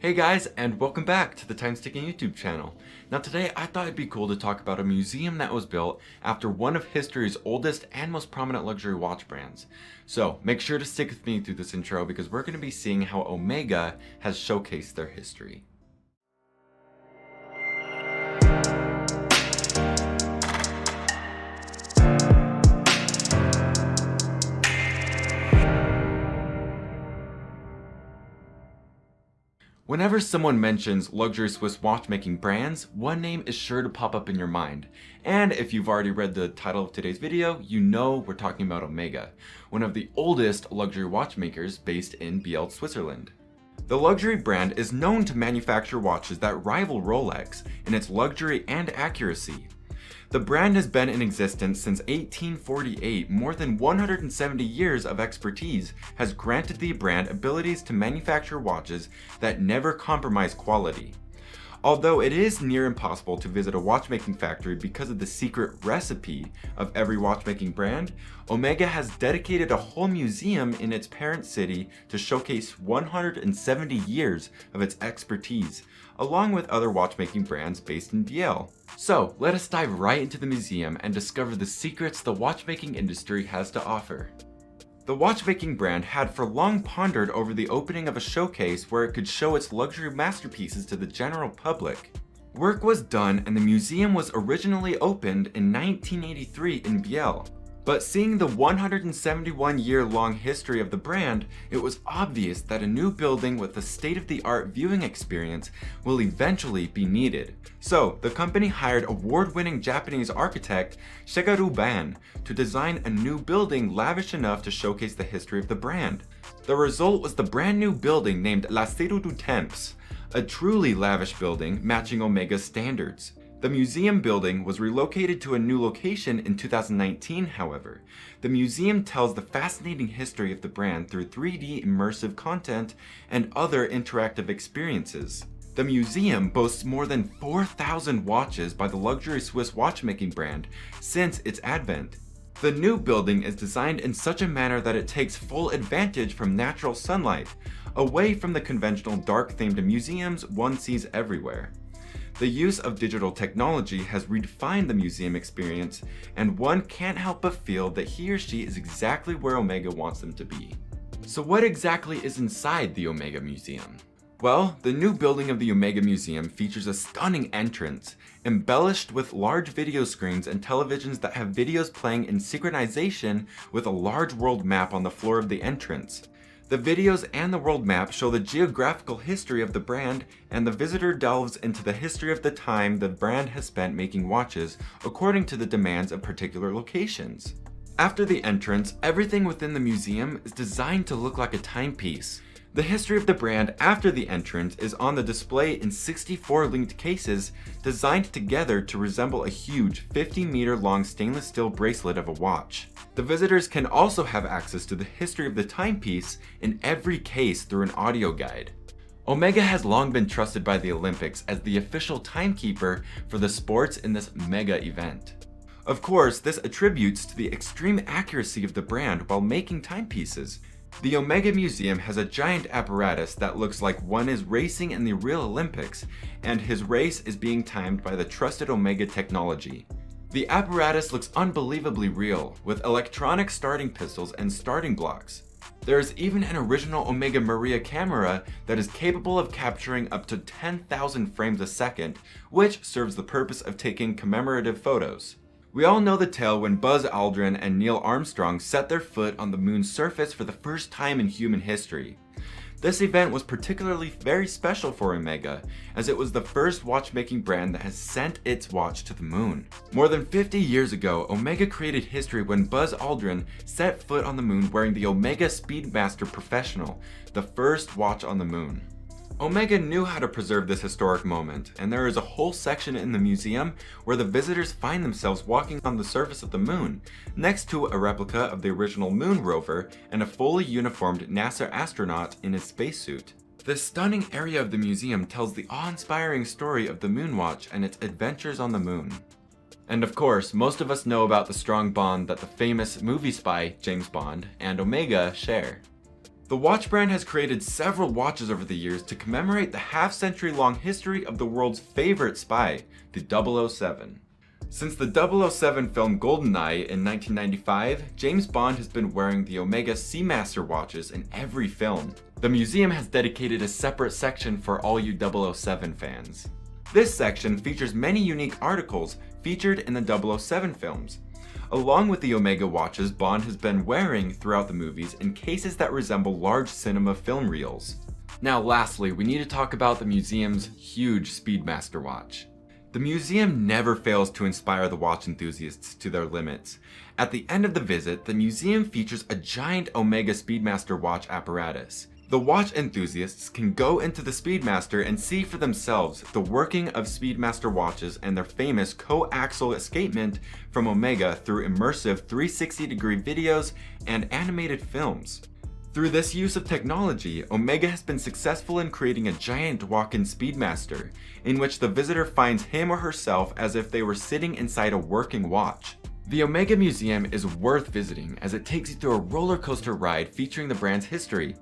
Hey guys, and welcome back to the Time Sticking YouTube channel. Now today I thought it'd be cool to talk about a museum that was built after one of history's oldest and most prominent luxury watch brands. So make sure to stick with me through this intro because we're going to be seeing how Omega has showcased their history. Whenever someone mentions luxury Swiss watchmaking brands, one name is sure to pop up in your mind. And if you've already read the title of today's video, you know we're talking about Omega, one of the oldest luxury watchmakers based in Biel, Switzerland. The luxury brand is known to manufacture watches that rival Rolex in its luxury and accuracy. The brand has been in existence since 1848. More than 170 years of expertise has granted the brand abilities to manufacture watches that never compromise quality. Although it is near impossible to visit a watchmaking factory because of the secret recipe of every watchmaking brand, Omega has dedicated a whole museum in its parent city to showcase 170 years of its expertise, along with other watchmaking brands based in Biel. So let us dive right into the museum and discover the secrets the watchmaking industry has to offer. The watchmaking brand had for long pondered over the opening of a showcase where it could show its luxury masterpieces to the general public. Work was done and the museum was originally opened in 1983 in Biel. But seeing the 171-year-long history of the brand, it was obvious that a new building with a state-of-the-art viewing experience will eventually be needed. So, the company hired award-winning Japanese architect Shigeru Ban to design a new building lavish enough to showcase the history of the brand. The result was the brand new building named La Cité du Temps, a truly lavish building matching Omega's standards. The museum building was relocated to a new location in 2019, however. The museum tells the fascinating history of the brand through 3D immersive content and other interactive experiences. The museum boasts more than 4,000 watches by the luxury Swiss watchmaking brand since its advent. The new building is designed in such a manner that it takes full advantage from natural sunlight, away from the conventional dark-themed museums one sees everywhere. The use of digital technology has redefined the museum experience, and one can't help but feel that he or she is exactly where Omega wants them to be. So what exactly is inside the Omega Museum? Well, the new building of the Omega Museum features a stunning entrance, embellished with large video screens and televisions that have videos playing in synchronization with a large world map on the floor of the entrance. The videos and the world map show the geographical history of the brand, and the visitor delves into the history of the time the brand has spent making watches according to the demands of particular locations. After the entrance, everything within the museum is designed to look like a timepiece. The history of the brand after the entrance is on the display in 64 linked cases designed together to resemble a huge 50-meter long stainless steel bracelet of a watch. The visitors can also have access to the history of the timepiece in every case through an audio guide. Omega has long been trusted by the Olympics as the official timekeeper for the sports in this mega event. Of course, this attributes to the extreme accuracy of the brand while making timepieces. The Omega Museum has a giant apparatus that looks like one is racing in the real Olympics, and his race is being timed by the trusted Omega technology. The apparatus looks unbelievably real, with electronic starting pistols and starting blocks. There is even an original Omega Maria camera that is capable of capturing up to 10,000 frames a second, which serves the purpose of taking commemorative photos. We all know the tale when Buzz Aldrin and Neil Armstrong set their foot on the moon's surface for the first time in human history. This event was particularly very special for Omega, as it was the first watchmaking brand that has sent its watch to the moon. More than 50 years ago, Omega created history when Buzz Aldrin set foot on the moon wearing the Omega Speedmaster Professional, the first watch on the moon. Omega knew how to preserve this historic moment, and there is a whole section in the museum where the visitors find themselves walking on the surface of the moon, next to a replica of the original moon rover and a fully uniformed NASA astronaut in his spacesuit. This stunning area of the museum tells the awe-inspiring story of the Moonwatch and its adventures on the moon. And of course, most of us know about the strong bond that the famous movie spy James Bond and Omega share. The watch brand has created several watches over the years to commemorate the half-century-long history of the world's favorite spy, the 007. Since the 007 film GoldenEye in 1995, James Bond has been wearing the Omega Speedmaster watches in every film. The museum has dedicated a separate section for all you 007 fans. This section features many unique articles featured in the 007 films, along with the Omega watches Bond has been wearing throughout the movies in cases that resemble large cinema film reels. Now lastly, we need to talk about the museum's huge Speedmaster watch. The museum never fails to inspire the watch enthusiasts to their limits. At the end of the visit, the museum features a giant Omega Speedmaster watch apparatus. The watch enthusiasts can go into the Speedmaster and see for themselves the working of Speedmaster watches and their famous coaxial escapement from Omega through immersive 360-degree videos and animated films. Through this use of technology, Omega has been successful in creating a giant walk-in Speedmaster, in which the visitor finds him or herself as if they were sitting inside a working watch. The Omega Museum is worth visiting as it takes you through a roller coaster ride featuring the brand's history.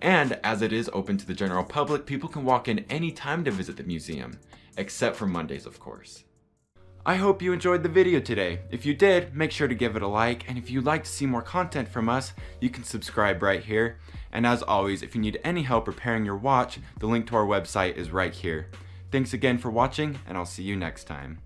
And as it is open to the general public, people can walk in any time to visit the museum, except for Mondays, of course. I hope you enjoyed the video today. If you did, make sure to give it a like, and if you'd like to see more content from us, you can subscribe right here. And as always, if you need any help repairing your watch, the link to our website is right here. Thanks again for watching, and I'll see you next time.